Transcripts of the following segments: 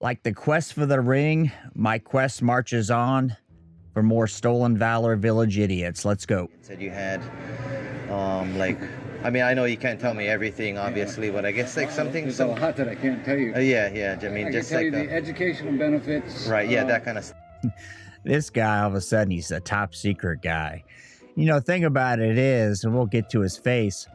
Like the quest for the ring, my quest marches on for more stolen valor village idiots. Let's go. Said you had, like, I mean, I know you can't tell me everything, obviously, but I guess like something. There's a lot that I can't tell you. Yeah. I mean, I just can tell like you the educational benefits. right. Yeah, that kind of. This guy, all of a sudden, he's a top secret guy. You know, thing about it is, and we'll get to his face,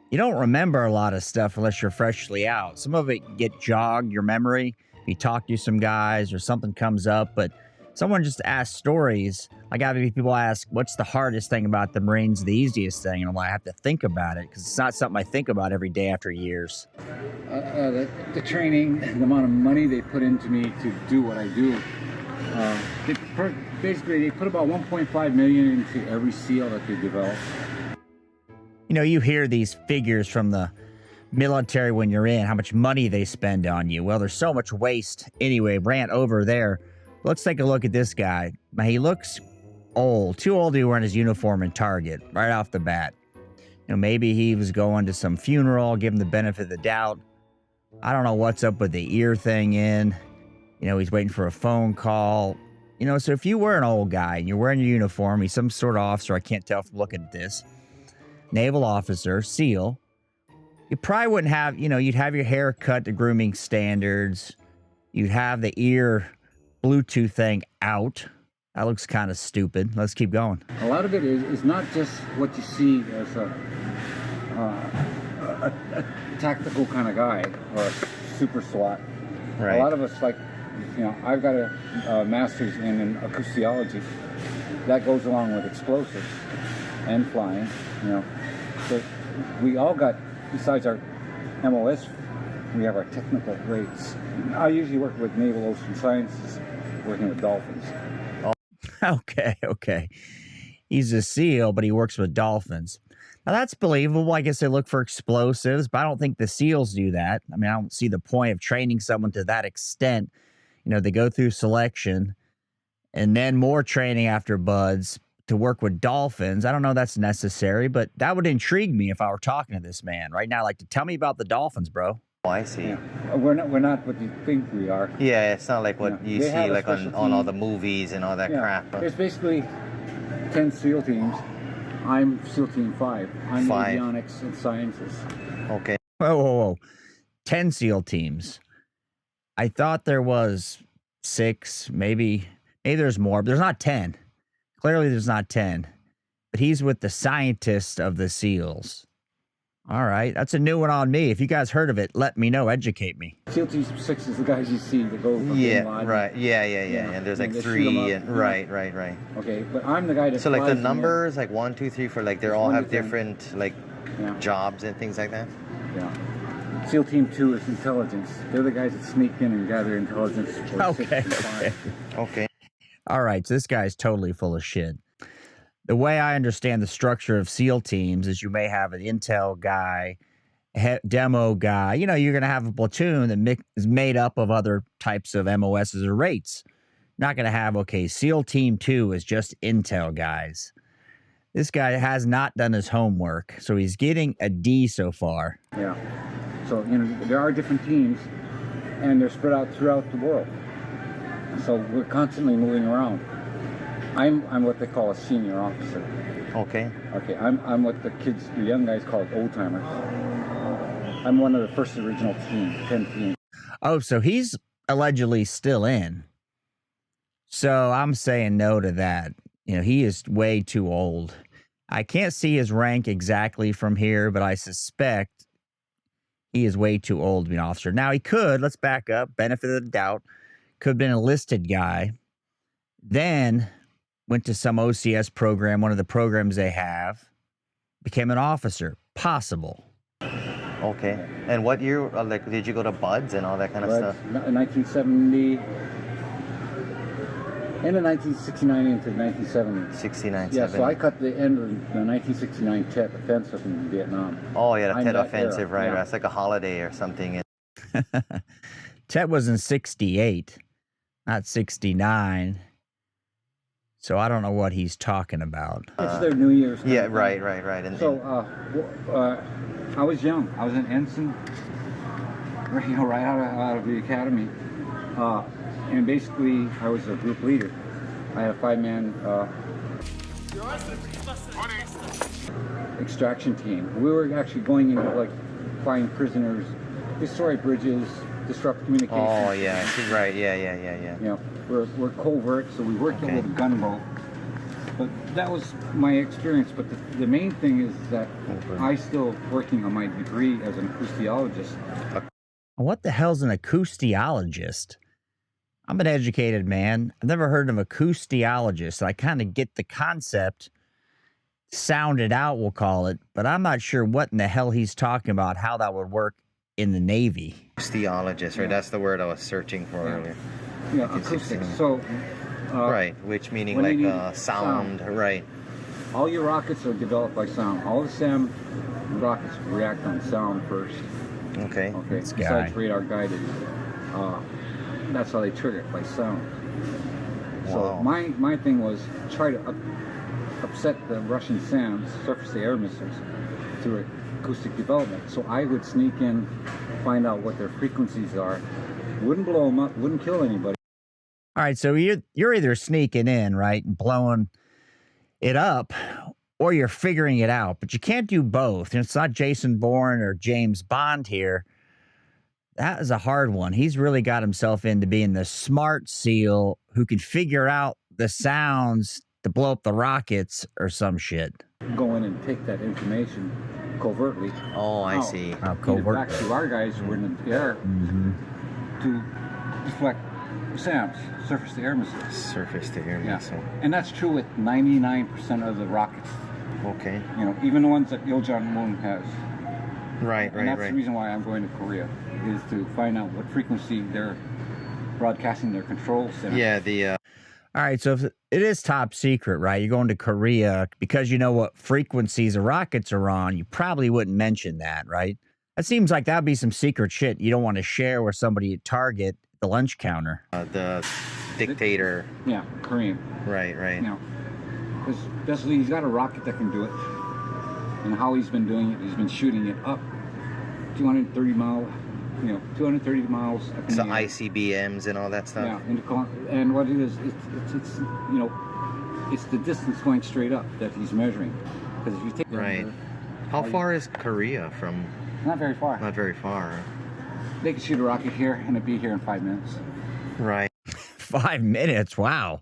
you don't remember a lot of stuff unless you're freshly out. Some of it get jogged your memory. You talk to some guys or something comes up, but someone just asks stories. Like, I have people ask, what's the hardest thing about the Marines, the easiest thing? And I'm like, I have to think about it because it's not something I think about every day after years. The training, the amount of money they put into me to do what I do. Basically, they put about 1.5 million into every SEAL that they develop. You know, you hear these figures from the military when you're in, how much money they spend on you. Well, there's so much waste. Anyway, rant over there. Let's take a look at this guy. He looks old, too old to be wearing his uniform in Target right off the bat. You know, maybe he was going to some funeral, give him the benefit of the doubt. I don't know what's up with the ear thing in. You know, he's waiting for a phone call. You know, so if you were an old guy and you're wearing your uniform, he's some sort of officer, I can't tell from looking at this, naval officer, SEAL, you probably wouldn't have, you know, you'd have your hair cut to grooming standards. You'd have the ear Bluetooth thing out. That looks kind of stupid. Let's keep going. A lot of it is not just what you see as a tactical kind of guy or a super SWAT. Right. A lot of us, like, you know, I've got a master's in acoustiology. That goes along with explosives and flying, you know. So we all got, besides our MOS, we have our technical grades. I usually work with Naval Ocean Sciences, working with dolphins. Okay. He's a SEAL, but he works with dolphins. Now, that's believable. I guess they look for explosives, but I don't think the SEALs do that. I mean, I don't see the point of training someone to that extent. You know, they go through selection and then more training after BUDS to work with dolphins. I don't know if that's necessary, but that would intrigue me if I were talking to this man right now. Like, to tell me about the dolphins, bro. Oh, I see. Yeah. We're not what you think we are. Yeah, it's not like what you see like on all the movies and all that crap. There's basically 10 SEAL teams. I'm SEAL Team 5. I'm avionics and sciences. Okay. Whoa. 10 SEAL teams. I thought there was 6, maybe there's more, but there's not 10. Clearly there's not 10. But he's with the scientists of the SEALs. All right, that's a new one on me. If you guys heard of it, let me know. Educate me. SEAL Team 6 is the guys you see that go from Yeah, right. Yeah. And there's like 3 and right. Okay, but I'm the guy that. So like the numbers, like 1, 2, 3, 4, like they all have different like jobs and things like that. Yeah. SEAL Team 2 is intelligence. They're the guys that sneak in and gather intelligence. Okay. All right, so this guy's totally full of shit. The way I understand the structure of SEAL teams is you may have an intel guy, demo guy. You know, you're going to have a platoon that is made up of other types of MOSs or rates. Not going to have, SEAL Team 2 is just intel guys. This guy has not done his homework, so he's getting a D so far. Yeah. So, you know, there are different teams, and they're spread out throughout the world. So we're constantly moving around. I'm what they call a senior officer. Okay. I'm what the young guys call old timers. I'm one of the first original team, 10 teams. Oh, so he's allegedly still in. So I'm saying no to that. You know, he is way too old. I can't see his rank exactly from here, but I suspect he is way too old to be an officer. Now, he could, let's back up, benefit of the doubt, could have been an enlisted guy, then went to some OCS program, one of the programs they have, became an officer. Possible. Okay. And what year, like, did you go to BUDS and all that kind of stuff? 1970, end of 1969 into 1970. 69, Yeah, so I cut the end of the 1969 Tet Offensive in Vietnam. Oh, yeah, the Tet Offensive, right? That's like a holiday or something. Tet was in 68, not 69. So I don't know what he's talking about. It's their New Year's. Yeah, right. And so I was young. I was an ensign right out of the academy. And basically, I was a group leader. I had a 5-man extraction team. We were actually going into like find prisoners, destroy bridges, disrupt communication. Oh yeah, right. Yeah. You know, we're covert, so we worked over the gunboat. But that was my experience. But the main thing is that I still working on my degree as an acousticologist. What the hell's an acousticologist? I'm an educated man. I've never heard of acousticologist. I kind of get the concept, sound it out, we'll call it, but I'm not sure what in the hell he's talking about, how that would work in the Navy. Acousticologist, right? That's the word I was searching for earlier. Yeah, acoustics. So, right, which meaning like sound, right? All your rockets are developed by sound. All the SAM rockets react on sound first. Okay. Okay. Besides radar guided, that's how they trigger it, by sound. Wow. So my thing was try to upset the Russian SAMs, surface-to-air missiles, through acoustic development. So I would sneak in, find out what their frequencies are, wouldn't blow them up, wouldn't kill anybody. All right, so you're either sneaking in, right, and blowing it up, or you're figuring it out, but you can't do both. And it's not Jason Bourne or James Bond here. That is a hard one. He's really got himself into being the smart SEAL who can figure out the sounds to blow up the rockets or some shit. Go in and take that information covertly. Oh, I see. Covert. Back to our guys who were in the air to deflect SAMs, surface-to-air missiles. Surface-to-air missile. And that's true with 99% of the rockets. Okay. You know, even the ones that Yo Jong-un has. Right. And that's the reason why I'm going to Korea, is to find out what frequency they're broadcasting their control center. Yeah, All right, so if it is top secret, right? You're going to Korea because you know what frequencies the rockets are on. You probably wouldn't mention that, right? That seems like that'd be some secret shit you don't want to share with somebody at Target, the lunch counter. the dictator. Yeah, Korean. Right. You know, because basically he's got a rocket that can do it. And how he's been doing it, he's been shooting it up 230 miles up in So the air. ICBMs and all that stuff. Yeah, and what it is, it's you know, it's the distance going straight up that he's measuring. Because if you take Right. How far is Korea from? Not very far. Not very far. They could shoot a rocket here and it'd be here in 5 minutes. Right. 5 minutes, wow.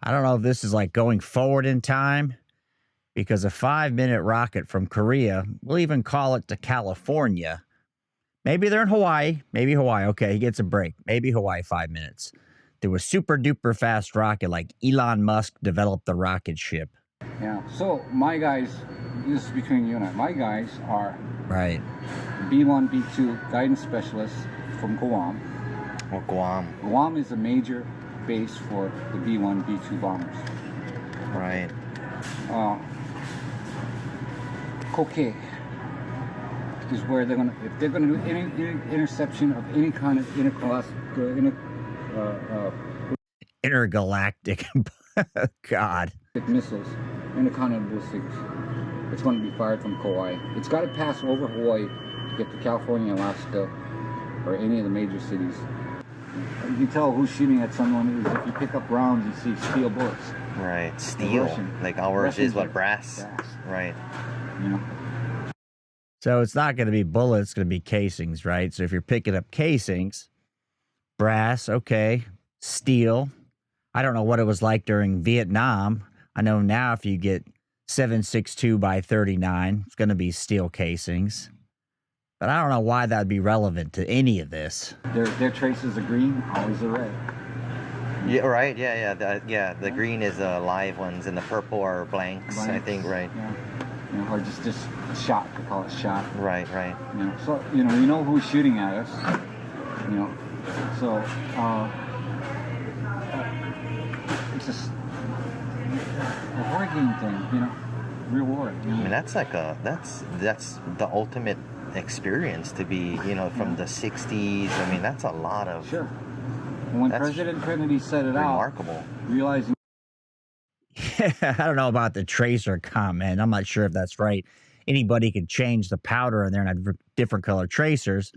I don't know if this is like going forward in time, because a 5-minute rocket from Korea, we'll even call it to California. Maybe they're in Hawaii. Maybe Hawaii. Okay, he gets a break. Maybe Hawaii, 5 minutes. There was super duper fast rocket like Elon Musk developed the rocket ship. Yeah. So my guys, this is between you and I. My guys are Right. B1, B2 guidance specialists from Guam. Or Guam. Guam is a major base for the B1, B2 bombers. Right. Koke is where they're gonna, if they're gonna do any interception of any kind of Intergalactic. God. missiles, intercontinental ballistics, it's going to be fired from Kauai. It's got to pass over Hawaii to get to California, Alaska, or any of the major cities. You can tell who's shooting at someone is if you pick up rounds, you see steel bullets. Right. Steel. Like ours is what, brass? Right. You know. So it's not going to be bullets, it's going to be casings, right? So if you're picking up casings, brass, okay, steel. I don't know what it was like during Vietnam. I know now if you get 7.62 by 39, it's going to be steel casings. But I don't know why that'd be relevant to any of this. Their traces are green, always are red. Yeah, right. Yeah. The green is live ones, and the purple are blanks. I think, right. Yeah. You know, or just shot. They call it shot. Right. You know, so you know who's shooting at us. You know, so it's just a war game thing. You know, real war. You know? I mean, that's like that's the ultimate experience to be, from the 60s. I mean, that's a lot of. Sure. And when President Kennedy set it remarkable. out, realizing. I don't know about the tracer comment. I'm not sure if that's right. Anybody could change the powder in there and have different color tracers.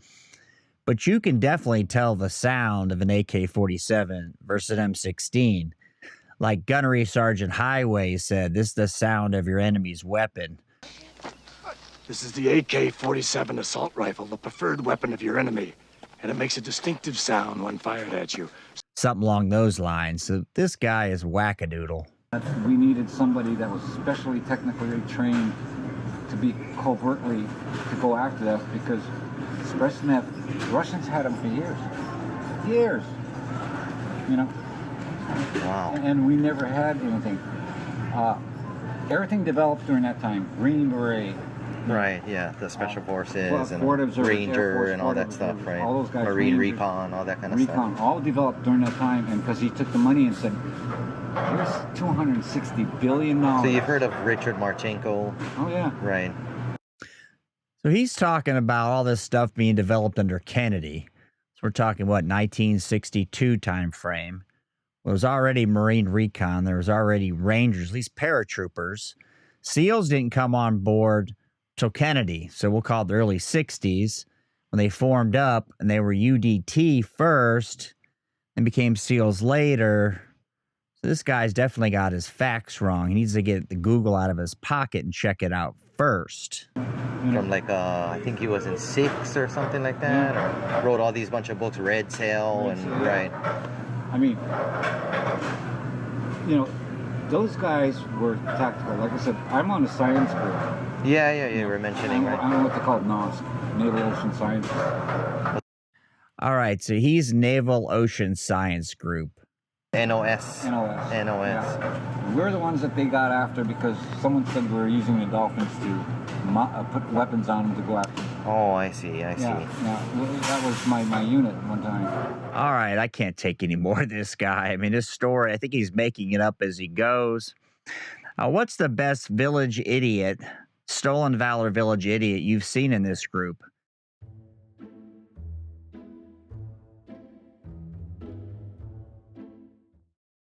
but you can definitely tell the sound of an AK-47 versus an M16. Like Gunnery Sergeant Highway said, this is the sound of your enemy's weapon. This is the AK-47 assault rifle, the preferred weapon of your enemy, and it makes a distinctive sound when fired at you. Something along those lines. So this guy is wackadoodle. We needed somebody that was specially technically trained to be covertly to go after that, because Brezhnev, the Russians had him for years, you know. Wow. And we never had anything. Everything developed during that time. Green Beret. Right, yeah, the special forces and Forward Observer, Air Ranger Force, and all that Forward stuff, Observer, right? all those guys, Marine Rangers, Recon, all that kind of Recon, stuff. all developed during that time, and because he took the money and said, here's $260 billion. So you've heard of Richard Marchenko, Oh, yeah. right? So he's talking about all this stuff being developed under Kennedy. So we're talking, what, 1962 time frame. There was already Marine Recon. There was already Rangers, at least paratroopers. SEALs didn't come on board till Kennedy. So we'll call it the early 60s when they formed up, and they were UDT first and became SEALs later. So this guy's definitely got his facts wrong. He needs to get the Google out of his pocket and check it out first. From like, I think he was in 6 or something like that, or wrote all these bunch of books, Red Tail, and right. I mean, you know, those guys were tactical. Like I said, I'm on a science group. Yeah, you were mentioning, I right? don't know what they call it, NOSC, Naval Ocean Science. All right, so he's Naval Ocean Science Group. NOS. NOS. NOS. We're the ones that they got after because someone said we were using the dolphins to put weapons on them to go after them. Oh, I see. Yeah, that was my unit at one time. All right, I can't take any more of this guy. I mean, this story, I think he's making it up as he goes. What's the best village idiot, stolen valor village idiot you've seen in this group?